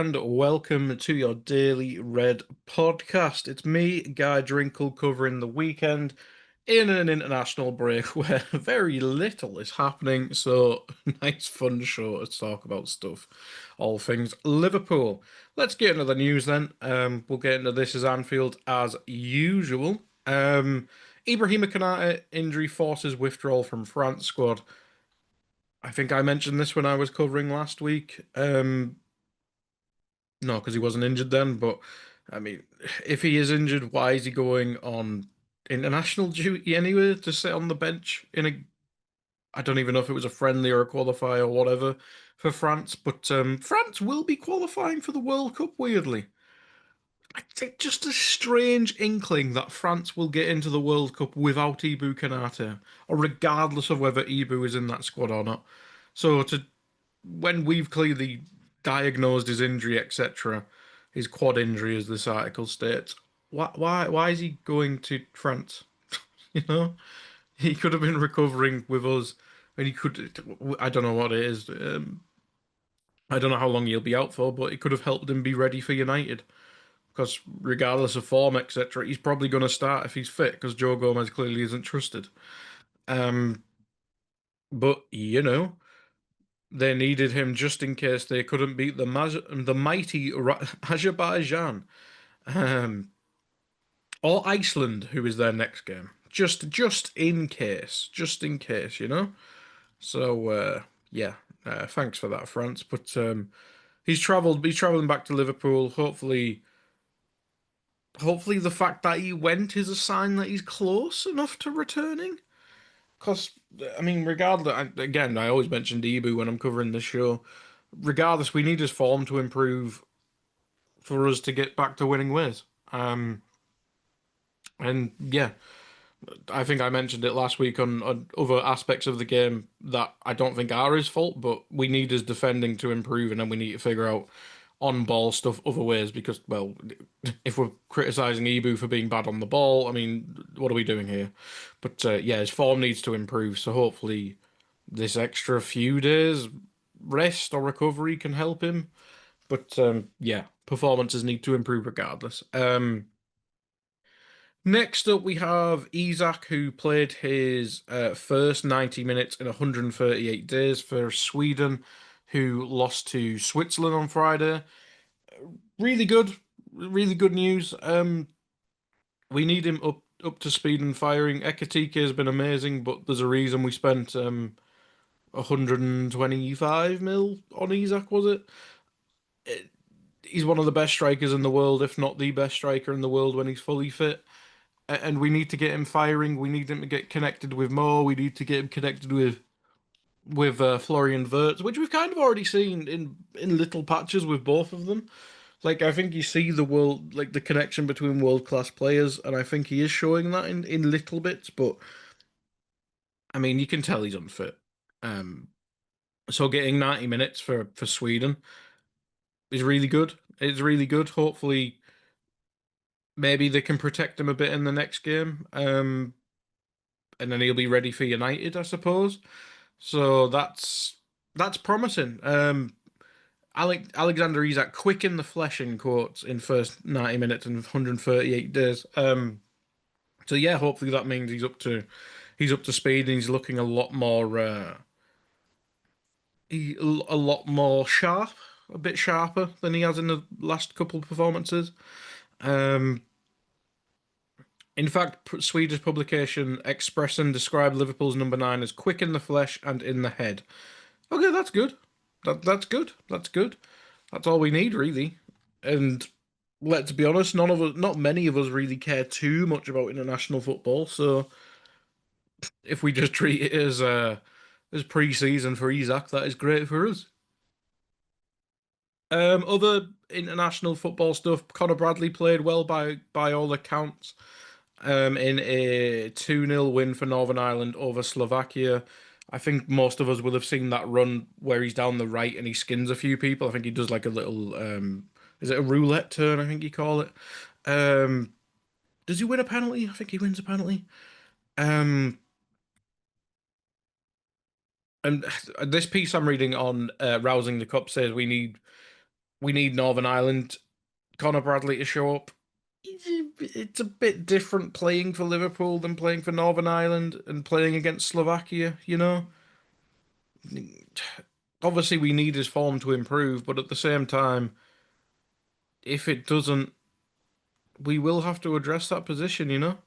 and welcome to your Daily Red podcast. It's me, Guy Drinkel, covering the weekend in an international break where very little is happening. So, nice, fun show to talk about stuff, all things Liverpool. Let's get into the news then. We'll get into this as Anfield as usual. Ibrahima Konate injury forces withdrawal from France squad. I think I mentioned this when I was covering last week. No, because he wasn't injured then. But I mean, if he is injured, why is he going on international duty anyway to sit on the bench in a? I don't even know if it was a friendly or a qualifier or whatever for France. But France will be qualifying for the World Cup. Weirdly, I think just a strange inkling that France will get into the World Cup without Ibu Kanate, or regardless of whether Ibu is in that squad or not. So to when we've clearly diagnosed his injury, etc., his quad injury, as this article states, why is he going to France? You know, he could have been recovering with us, and he could. I don't know what it is. I don't know how long he'll be out for, but it could have helped him be ready for United. Because regardless of form, etc., he's probably going to start if he's fit. Because Joe Gomez clearly isn't trusted. Um, but they needed him just in case they couldn't beat the mighty Azerbaijan, um, or Iceland, who is their next game. Just in case, you know. So yeah, thanks for that, France. But he's travelled. He's travelling back to Liverpool. Hopefully, the fact that he went is a sign that he's close enough to returning. Because I mean, regardless, again, I always mention Debo when I'm covering this show. Regardless, we need his form to improve for us to get back to winning ways. And yeah, I think I mentioned it last week on other aspects of the game that I don't think are his fault, but we need his defending to improve, and then we need to figure out on ball stuff other ways because, well, if we're criticizing Ibu for being bad on the ball, I mean, what are we doing here? But yeah, his form needs to improve, so hopefully this extra few days rest or recovery can help him. But yeah, performances need to improve regardless. Next up, we have Isak, who played his first 90 minutes in 138 days for Sweden, who lost to Switzerland on Friday. Really good, really good news. We need him up to speed and firing. Ekatike has been amazing, but there's a reason we spent 125 mil on Isak, was it? He's one of the best strikers in the world, if not the best striker in the world when he's fully fit. And we need to get him firing. We need him to get connected with Mo. We need to get him connected with Florian Wirtz, which we've kind of already seen in little patches with both of them. Like I think you see the connection between world class players, and I think he is showing that in little bits. But I mean, you can tell he's unfit. Um, so getting 90 minutes for Sweden is really good. It's really good. Hopefully, maybe they can protect him a bit in the next game. And then he'll be ready for United, I suppose. So that's promising. Alexander Isak, quick in the flesh in quotes in first 90 minutes and 138 days. So yeah, hopefully that means he's up to speed and he's looking a lot more sharp, a bit sharper than he has in the last couple of performances. Um, in fact, Swedish publication Expressen described Liverpool's number nine as quick in the flesh and in the head. Okay, that's good. That's good. That's good. That's all we need, really. And let's be honest, none of us, not many of us, really care too much about international football. So if we just treat it as pre-season for Isak, that is great for us. Other international football stuff. Conor Bradley played well by all accounts. In a 2-0 win for Northern Ireland over Slovakia. I think most of us will have seen that run where he's down the right and he skins a few people. I think he does like a little, is it a roulette turn? I think you call it. Um, does he win a penalty? I think he wins a penalty. Um, and this piece I'm reading on Rousing the Cup says We need Northern Ireland, Conor Bradley to show up. It's a bit different playing for Liverpool than playing for Northern Ireland and playing against Slovakia, you know? Obviously, we need his form to improve, but at the same time, if it doesn't, we will have to address that position, you know?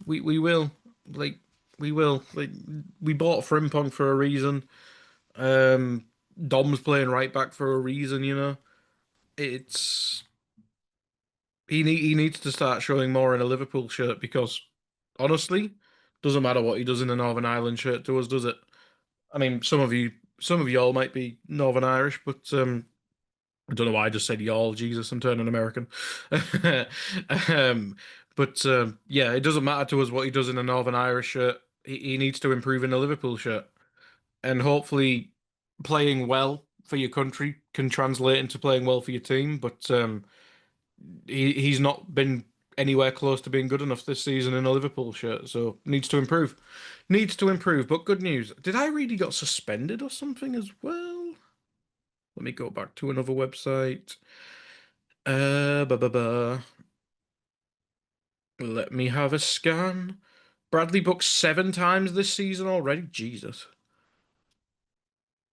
We will. Like, we will. Like, we bought Frimpong for a reason. Um, Dom's playing right back for a reason, you know? It's he needs to start showing more in a Liverpool shirt because honestly, doesn't matter what he does in a Northern Ireland shirt to us, does it? I mean, some of y'all might be Northern Irish, but I don't know why I just said y'all. Jesus, I'm turning American. um, but yeah, it doesn't matter to us what he does in a Northern Irish shirt. He needs to improve in a Liverpool shirt, and hopefully, playing well for your country can translate into playing well for your team. But he's not been anywhere close to being good enough this season in a Liverpool shirt, so needs to improve. Needs to improve. But good news. Did I read he got suspended or something as well? Let me go back to another website. Ba ba ba. Let me have a scan. Bradley booked 7 times this season already. Jesus.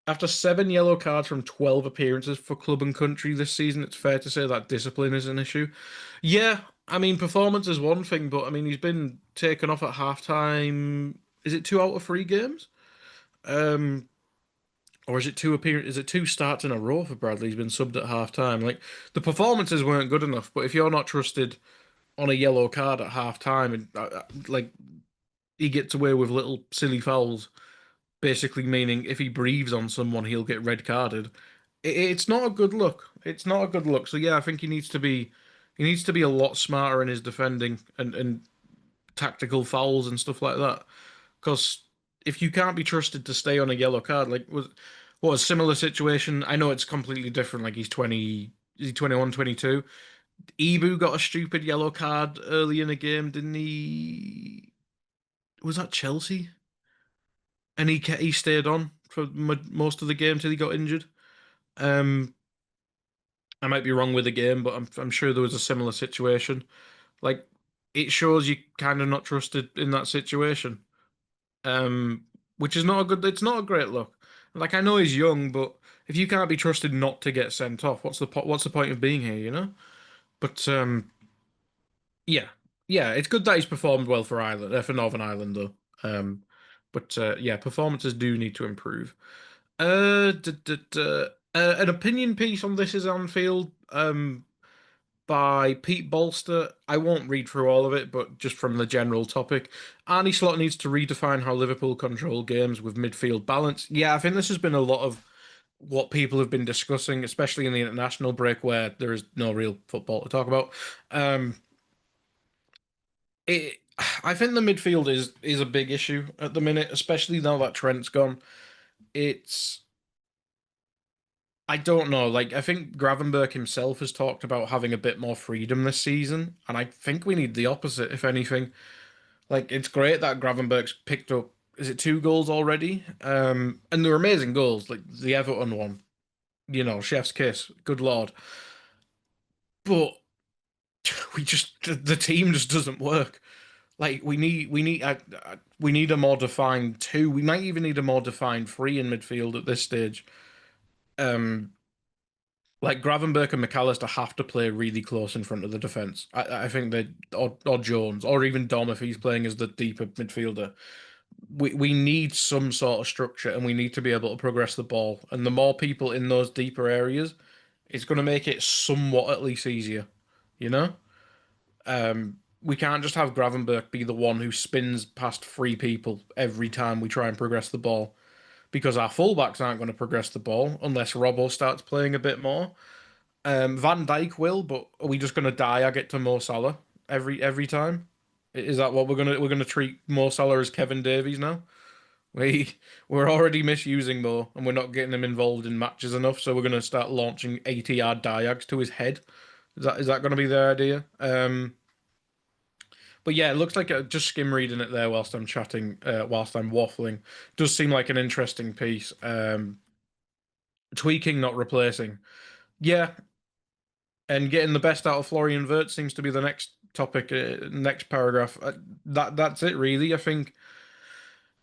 After 7 yellow cards from 12 appearances for club and country this season, it's fair to say that discipline is an issue. Yeah, I mean, performance is one thing, but I mean, he's been taken off at halftime. Is it 2 out of 3 games? Um, or is it 2 appearances? Is it 2 starts in a row for Bradley? He's been subbed at halftime. Like the performances weren't good enough, but if you're not trusted on a yellow card at halftime, and like he gets away with little silly fouls, basically meaning if he breathes on someone, he'll get red carded. It's not a good look. It's not a good look. So yeah, I think he needs to be a lot smarter in his defending and tactical fouls and stuff like that. Because if you can't be trusted to stay on a yellow card, like what a similar situation. I know it's completely different. Like he's 20, is he 21, 22? Ibu got a stupid yellow card early in a game, didn't he? Was that Chelsea? And he stayed on for most of the game till he got injured. Um, I might be wrong with the game, but I'm sure there was a similar situation. Like it shows you kind of not trusted in that situation. Which is not a good. It's not a great look. Like I know he's young, but if you can't be trusted not to get sent off, what's the point of being here? You know. But yeah, yeah, it's good that he's performed well for Ireland, for Northern Ireland though. Um, but yeah, performances do need to improve. An opinion piece on This Is Anfield by Pete Bolster. I won't read through all of it, but just from the general topic, Arnie Slot needs to redefine how Liverpool control games with midfield balance. Yeah, I think this has been a lot of what people have been discussing, especially in the international break where there is no real football to talk about. Um, it, I think the midfield is a big issue at the minute, especially now that Trent's gone. It's I don't know. Like, I think Gravenberg himself has talked about having a bit more freedom this season, and I think we need the opposite, if anything. Like, it's great that Gravenberg's picked up, is it 2 goals already? And they're amazing goals, like the Everton one, chef's kiss, good lord. But the team just doesn't work. Like, we need a more defined two. We might even need a more defined three in midfield at this stage. Um, Like Gravenberch and McAllister have to play really close in front of the defense. I think they or Jones or even Dom if he's playing as the deeper midfielder. We need some sort of structure and we need to be able to progress the ball. And the more people in those deeper areas, it's going to make it somewhat at least easier. You know, we can't just have Gravenberch be the one who spins past 3 people every time we try and progress the ball because our fullbacks aren't going to progress the ball unless Robbo starts playing a bit more. Van Dijk will, but are we just gonna diag it to Mo Salah every time? Is that what we're gonna treat Mo Salah as Kevin Davies now? We we're already misusing Mo, and we're not getting him involved in matches enough, so we're gonna start launching 80-yard diags to his head. Is that gonna be the idea? But yeah, it looks like just skim reading it there whilst I'm chatting, whilst I'm waffling. Does seem like an interesting piece. Tweaking, not replacing. Yeah, and getting the best out of Florian Wirtz seems to be the next topic, next paragraph. That's it really. I think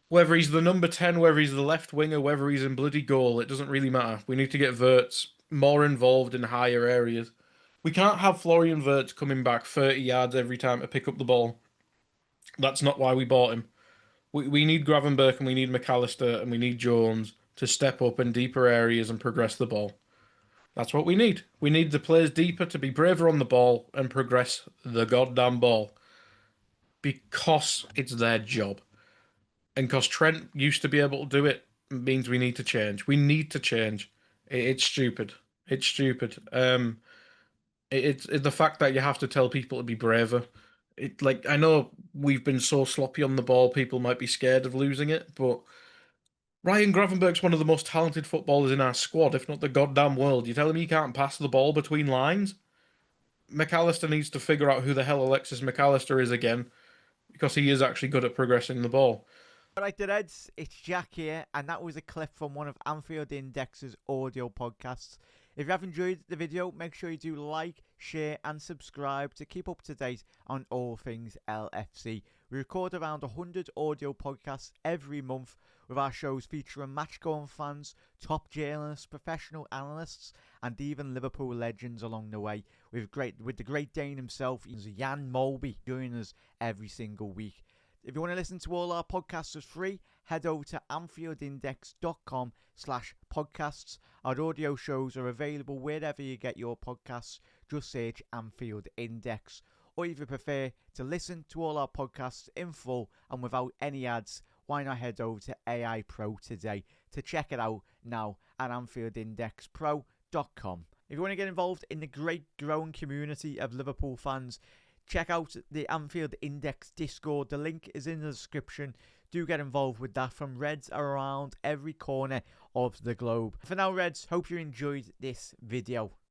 whether he's the number 10, whether he's the left winger, whether he's in bloody goal, it doesn't really matter. We need to get Wirtz more involved in higher areas. We can't have Florian Wirtz coming back 30 yards every time to pick up the ball. That's not why we bought him. We need Gravenberch and we need McAllister and we need Jones to step up in deeper areas and progress the ball. That's what we need. We need the players deeper to be braver on the ball and progress the goddamn ball because it's their job. And because Trent used to be able to do it, means we need to change. We need to change. It's stupid. It's stupid. It's the fact that you have to tell people to be braver. It like I know we've been so sloppy on the ball, people might be scared of losing it, but Ryan Gravenberch's one of the most talented footballers in our squad, if not the goddamn world. You telling me he can't pass the ball between lines? McAllister needs to figure out who the hell Alexis McAllister is again, because he is actually good at progressing the ball. Alright, the Reds, it's Jack here, and that was a clip from one of Anfield Index's audio podcasts. If you have enjoyed the video, make sure you do like, share, and subscribe to keep up to date on all things LFC. We record around 100 audio podcasts every month, with our shows featuring match-going fans, top journalists, professional analysts, and even Liverpool legends along the way. With the Great Dane himself, Jan Molby, joining us every single week. If you want to listen to all our podcasts for free, head over to anfieldindex.com/podcasts. Our audio shows are available wherever you get your podcasts. Just search Anfield Index. Or if you prefer to listen to all our podcasts in full and without any ads, why not head over to AI Pro today to check it out now at anfieldindexpro.com. If you want to get involved in the great growing community of Liverpool fans, check out the Anfield Index Discord. The link is in the description. Do get involved with that from Reds around every corner of the globe. For now, Reds, hope you enjoyed this video.